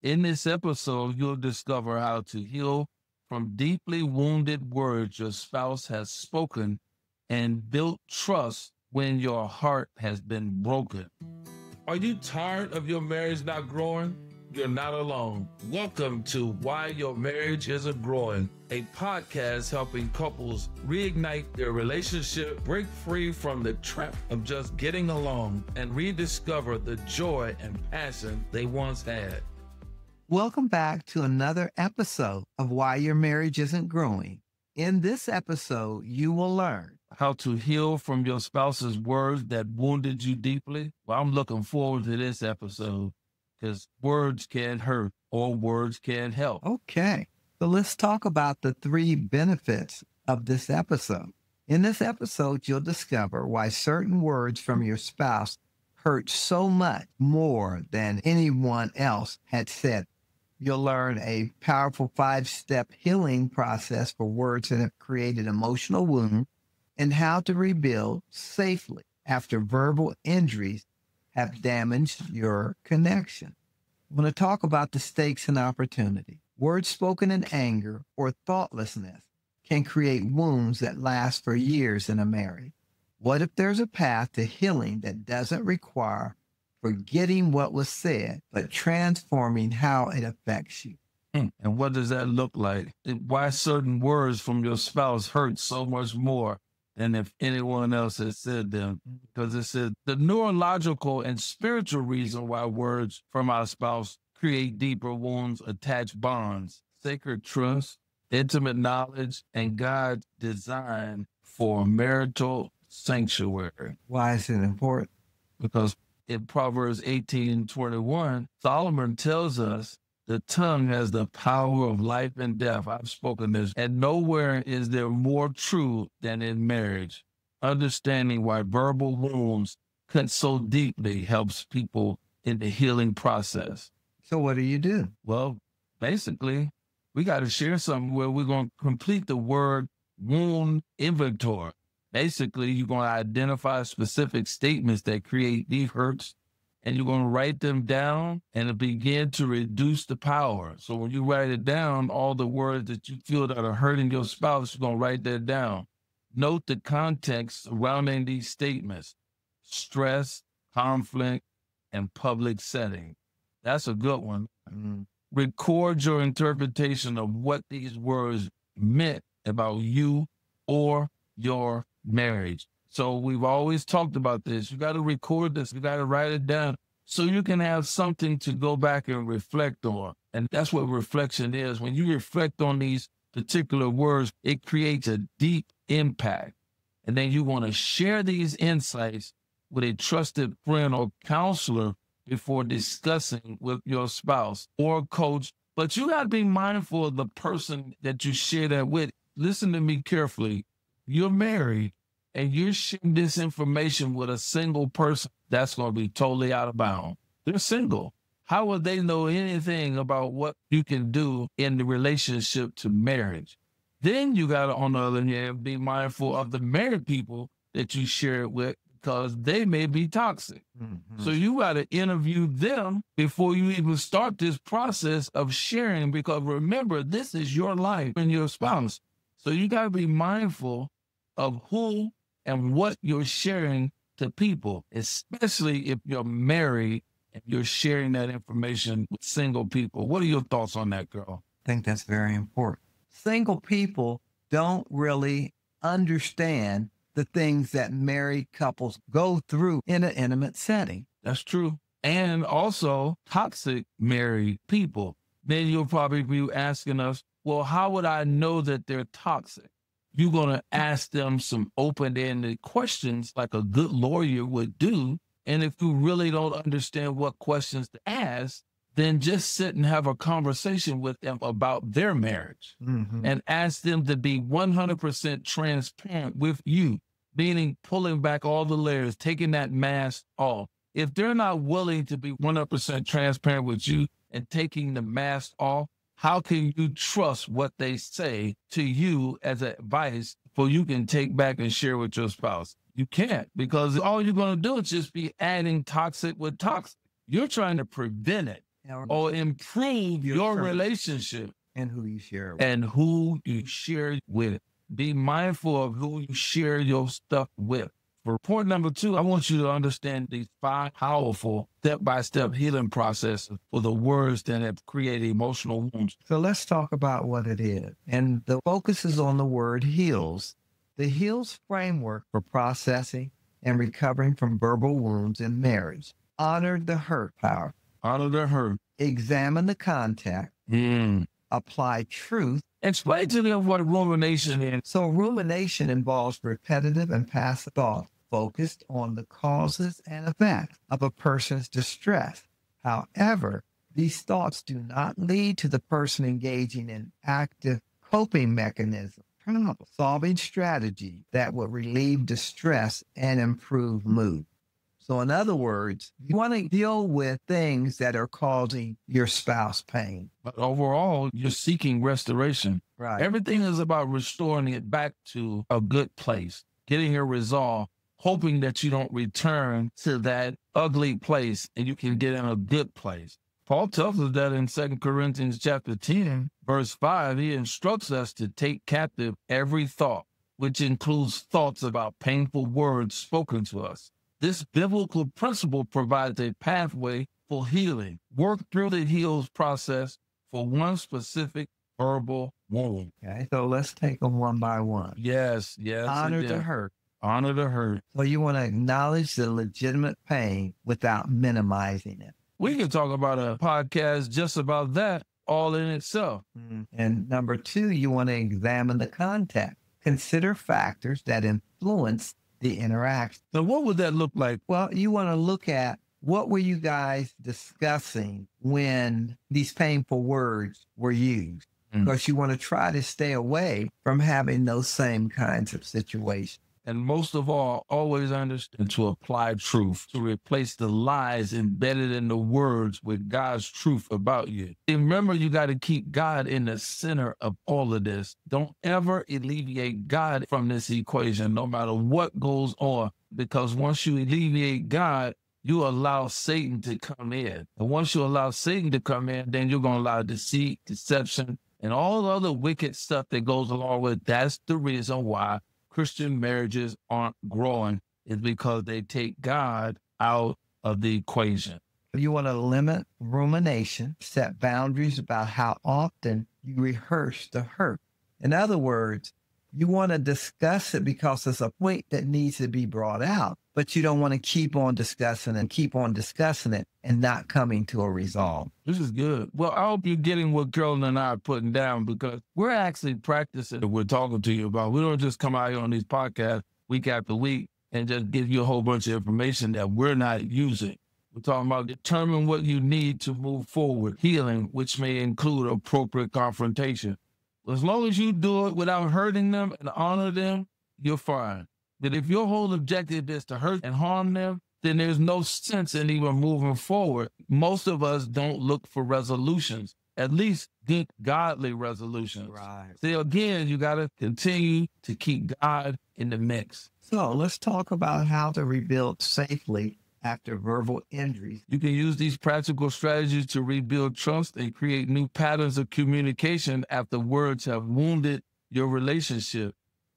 In this episode, you'll discover how to heal from deeply wounded words your spouse has spoken and build trust when your heart has been broken. Are you tired of your marriage not growing? You're not alone. Welcome to Why Your Marriage Isn't Growing, a podcast helping couples reignite their relationship, break free from the trap of just getting along, and rediscover the joy and passion they once had. Welcome back to another episode of Why Your Marriage Isn't Growing. In this episode, you will learn How to heal from your spouse's words that wounded you deeply. Well, I'm looking forward to this episode because words can hurt or words can help. Okay, so let's talk about the 3 benefits of this episode. In this episode, you'll discover why certain words from your spouse hurt so much more than anyone else had said. You'll learn a powerful 5-step healing process for words that have created emotional wounds and how to rebuild safely after verbal injuries have damaged your connection. I'm going to talk about the stakes and opportunity. Words spoken in anger or thoughtlessness can create wounds that last for years in a marriage. What if there's a path to healing that doesn't require forgetting what was said, but transforming how it affects you? And what does that look like? Why certain words from your spouse hurt so much more than if anyone else had said them? Because it said the neurological and spiritual reason why words from our spouse create deeper wounds, attach bonds, sacred trust, intimate knowledge, and God's design for marital sanctuary. Why is it important? Because in Proverbs 18:21, Solomon tells us the tongue has the power of life and death. I've spoken this. And nowhere is there more true than in marriage. Understanding why verbal wounds cut so deeply helps people in the healing process. So what do you do? Well, basically, we got to share something where we're going to complete the word wound inventory. Basically, you're going to identify specific statements that create deep hurts, and you're going to write them down and begin to reduce the power. So when you write it down, all the words that you feel that are hurting your spouse, you're going to write that down. Note the context surrounding these statements: stress, conflict, and public setting. That's a good one. Record your interpretation of what these words meant about you or your marriage. So we've always talked about this. You got to record this. You got to write it down so you can have something to go back and reflect on. And that's what reflection is. When you reflect on these particular words, it creates a deep impact. And then you want to share these insights with a trusted friend or counselor before discussing with your spouse or coach. But you got to be mindful of the person that you share that with. Listen to me carefully. You're married and you're sharing this information with a single person, that's going to be totally out of bounds. They're single. How would they know anything about what you can do in the relationship to marriage? Then you got to, on the other hand, be mindful of the married people that you share it with, because they may be toxic. So you got to interview them before you even start this process of sharing, because remember, this is your life and your spouse. So you got to be mindful of who and what you're sharing to people, especially if you're married and you're sharing that information with single people. What are your thoughts on that, girl? I think that's very important. Single people don't really understand the things that married couples go through in an intimate setting. That's true. And also toxic married people. Then you'll probably be asking us, well, how would I know that they're toxic? You're going to ask them some open-ended questions like a good lawyer would do. And if you really don't understand what questions to ask, then just sit and have a conversation with them about their marriage and ask them to be 100% transparent with you, meaning pulling back all the layers, taking that mask off. If they're not willing to be 100% transparent with you and taking the mask off, how can you trust what they say to you as advice for you can take back and share with your spouse? You can't, because all you're going to do is just be adding toxic with toxic. You're trying to prevent it. or improve your term. relationship And who you share with. and who you share with. Be mindful of who you share your stuff with. For point number 2, I want you to understand these 5 powerful step-by-step healing processes for the words that have created emotional wounds. So let's talk about what it is. And the focus is on the word heals. The heals framework for processing and recovering from verbal wounds in marriage. Honor the hurt power. Honor the hurt. Examine the context. Apply truth. Explain to them what rumination is. So rumination involves repetitive and passive thought focused on the causes and effects of a person's distress. However, these thoughts do not lead to the person engaging in active coping mechanisms, problem-solving strategy that will relieve distress and improve mood. So in other words, you want to deal with things that are causing your spouse pain. But overall, you're seeking restoration. Right. Everything is about restoring it back to a good place, getting it resolved, hoping that you don't return to that ugly place and you can get in a good place. Paul tells us that in 2 Corinthians chapter 10, verse 5, he instructs us to take captive every thought, which includes thoughts about painful words spoken to us. This biblical principle provides a pathway for healing. Work through the heals process for one specific verbal wound. Okay, so let's take them one by one. Yes. Honor the hurt. Honor the hurt. So you want to acknowledge the legitimate pain without minimizing it. We can talk about a podcast just about that all in itself. And number 2, you want to examine the context. Consider factors that influence the interaction. So what would that look like? Well, you want to look at what were you guys discussing when these painful words were used? Because you want to try to stay away from having those same kinds of situations. And most of all, always understand to apply truth, to replace the lies embedded in the words with God's truth about you. And remember, you got to keep God in the center of all of this. Don't ever alleviate God from this equation, no matter what goes on, because once you alleviate God, you allow Satan to come in. And once you allow Satan to come in, then you're going to allow deceit, deception, and all the other wicked stuff that goes along with it. That's the reason why Christian marriages aren't growing, is because they take God out of the equation. You want to limit rumination, set boundaries about how often you rehearse the hurt. In other words, you want to discuss it because it's a point that needs to be brought out, but you don't want to keep on discussing it and not coming to a resolve. This is good. Well, I hope you're getting what Carolyn and I are putting down, because we're actually practicing what we're talking to you about. We don't just come out here on these podcasts week after week and just give you a whole bunch of information that we're not using. We're talking about determine what you need to move forward, healing, which may include appropriate confrontation. As long as you do it without hurting them and honor them, you're fine. But if your whole objective is to hurt and harm them, then there's no sense in even moving forward. Most of us don't look for resolutions, at least good, godly resolutions. Right. So again, you got to continue to keep God in the mix. So let's talk about how to rebuild safely after verbal injuries. You can use these practical strategies to rebuild trust and create new patterns of communication after words have wounded your relationship.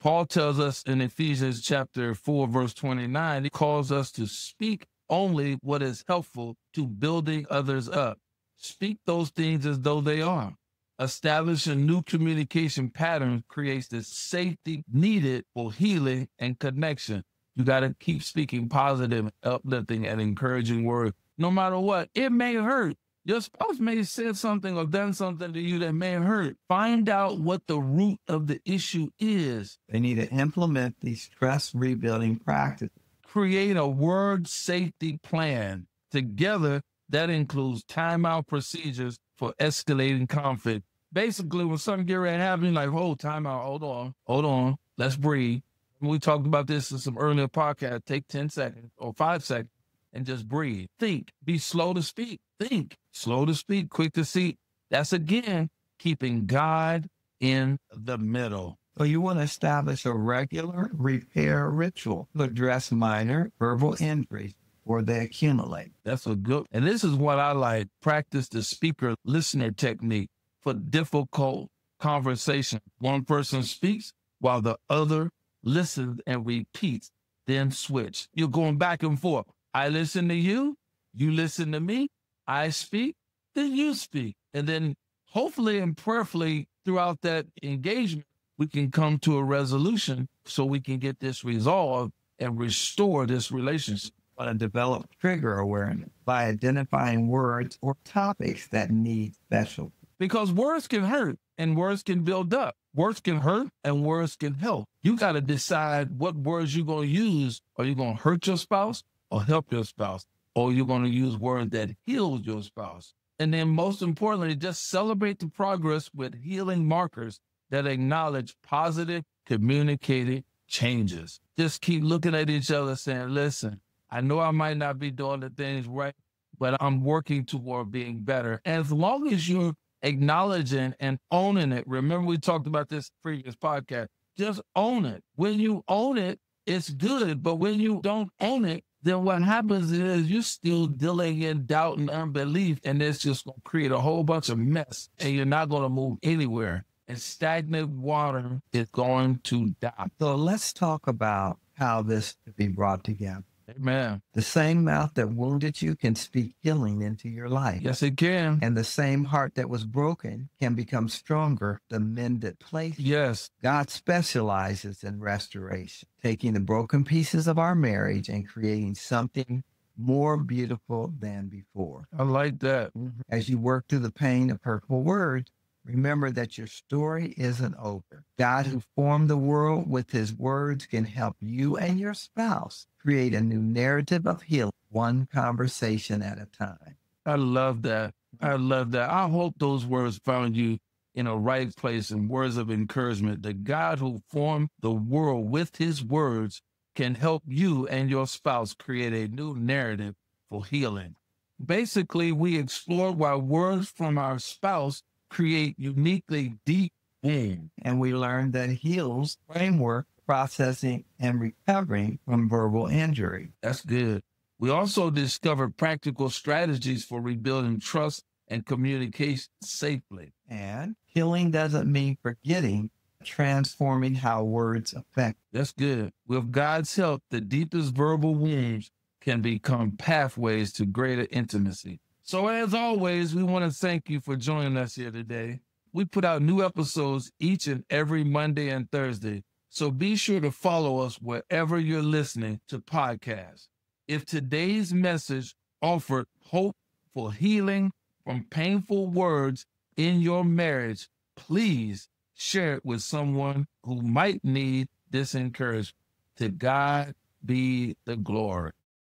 Paul tells us in Ephesians chapter 4, verse 29, he calls us to speak only what is helpful to building others up. Speak those things as though they are. Establishing new communication patterns creates the safety needed for healing and connection. You got to keep speaking positive, uplifting, and encouraging words. No matter what, it may hurt. Your spouse may have said something or done something to you that may hurt. Find out what the root of the issue is. They need to implement these trust rebuilding practices. Create a word safety plan. Together, that includes timeout procedures for escalating conflict. Basically, when something get ready to happen, you're like, oh, timeout, hold on, let's breathe. We talked about this in some earlier podcasts. Take 10 seconds or 5 seconds and just breathe. Think. Be slow to speak. Think. Slow to speak, quick to see. That's, again, keeping God in the middle. So you want to establish a regular repair ritual to address minor verbal injuries or they accumulate. That's a good, and this is what I like. Practice the speaker listener technique for difficult conversation. One person speaks while the other listens and repeats, then switch. You're going back and forth. I listen to you, you listen to me, I speak, then you speak. And then hopefully and prayerfully throughout that engagement, we can come to a resolution so we can get this resolved and restore this relationship. To develop trigger awareness by identifying words or topics that need special. Because words can hurt and words can build up. Words can hurt and words can help. You got to decide what words you're going to use. Are you going to hurt your spouse or help your spouse? Or you're going to use words that heal your spouse? And then most importantly, just celebrate the progress with healing markers that acknowledge positive communicated changes. Just keep looking at each other saying, listen, I know I might not be doing the things right, but I'm working toward being better. And as long as you're acknowledging and owning it, remember we talked about this previous podcast, just own it. When you own it, it's good. But when you don't own it, then what happens is you're still dealing in doubt and unbelief, and it's just going to create a whole bunch of mess, and you're not going to move anywhere. And stagnant water is going to die. So let's talk about how this could be brought together. Amen. The same mouth that wounded you can speak healing into your life. Yes, it can. And the same heart that was broken can become stronger the mended place. Yes. God specializes in restoration, taking the broken pieces of our marriage and creating something more beautiful than before. I like that. As you work through the pain of hurtful words, remember that your story isn't over. God, who formed the world with his words, can help you and your spouse create a new narrative of healing, one conversation at a time. I love that. I love that. I hope those words found you in a right place and words of encouragement. The God who formed the world with his words can help you and your spouse create a new narrative for healing. Basically, we explored why words from our spouse create uniquely deep wounds. And we learned that heals framework, processing, and recovering from verbal injury. That's good. We also discovered practical strategies for rebuilding trust and communication safely. And healing doesn't mean forgetting, transforming how words affect. That's good. With God's help, the deepest verbal wounds can become pathways to greater intimacy. So as always, we want to thank you for joining us here today. We put out new episodes each and every Monday and Thursday, so be sure to follow us wherever you're listening to podcasts. If today's message offered hope for healing from painful words in your marriage, please share it with someone who might need this encouragement. To God be the glory.